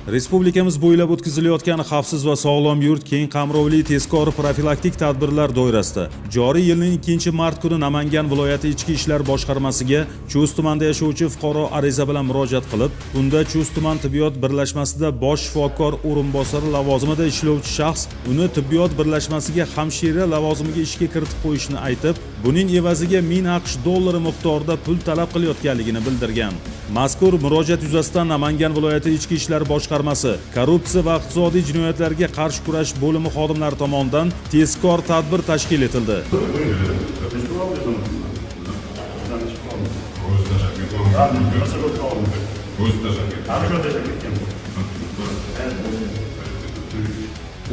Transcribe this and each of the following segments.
Respublikamiz bo'ylab o'tkazilayotgan xavfsiz va sog'lom yurt keng qamrovli tezkor profilaktik tadbirlar doirasida joriy yilning 2-mart kuni Namangan viloyati Ichki ishlar boshqarmasiga Chust tumanida yashovchi fuqaro ariza bilan murojaat qilib, unda Chust tuman tibbiyot birlashmasida bosh shifokor o'rinbosari lavozimida ishlovchi shaxs uni tibbiyot birlashmasiga hamshira lavozimiga ishga kiritib qo'yishni aytib, buning evaziga 1000 AQSh dollari miqdorida pul talab qilayotganligini bildirgan. Mazkur murojaat yuzasidan Namangan viloyati Ichki ishlar boshqarmasi korrupsiya va iqtisodiy jinoyatlarga qarshi kurash bo'limi xodimlari tomonidan tezkor tadbir tashkil etildi.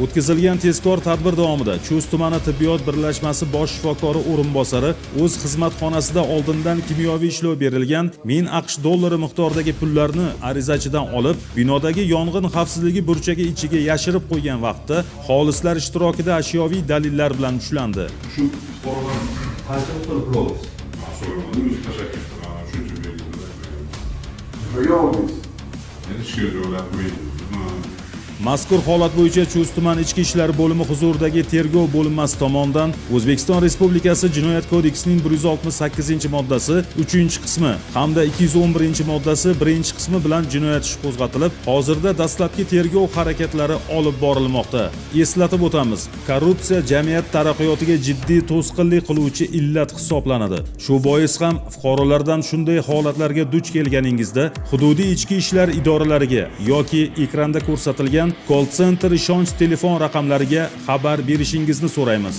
O'tkazilgan tezkor tadbir davomida Chust tumani tibbiyot birlashmasi bosh shifokori o'rinbosari o'z xizmatxonasida oldindan kimyoviy ishlov berilgan 1000 AQSh dollari miqdoridagi pullarni arizachidan olib, binodagi yong'in xavfsizligi burchagi ichiga yashirib qo'ygan vaqtda xolislar ishtirokida ashyoviy dalillar bilan ushlandi. Shu fuqarodan qancha miqdor pul oldingiz? So'ramadingiz, tashakkur. Shuncha berdim. Mazkur holat bo'yicha Chust tuman ichki ishlar bo'limi huzuridagi tergov bo'linmasi tomonidan O'zbekiston Respublikasi Jinoyat kodeksining 168-moddasi 3-qismi hamda 211-moddasi 1-qismi bilan jinoyat ishi qo'zg'atilib, hozirda dastlabki tergov harakatlari olib borilmoqda. Eslatib o'tamiz, korrupsiya jamiyat taraqqiyotiga jiddiy to'sqinlik qiluvchi illat hisoblanadi. Shu bois ham fuqarolardan shunday holatlarga duch kelganingizda hududiy ichki ishlar idoralariga yoki ekranda ko'rsatilgan call center ishonch telefon raqamlariga xabar berishingizni so'raymiz.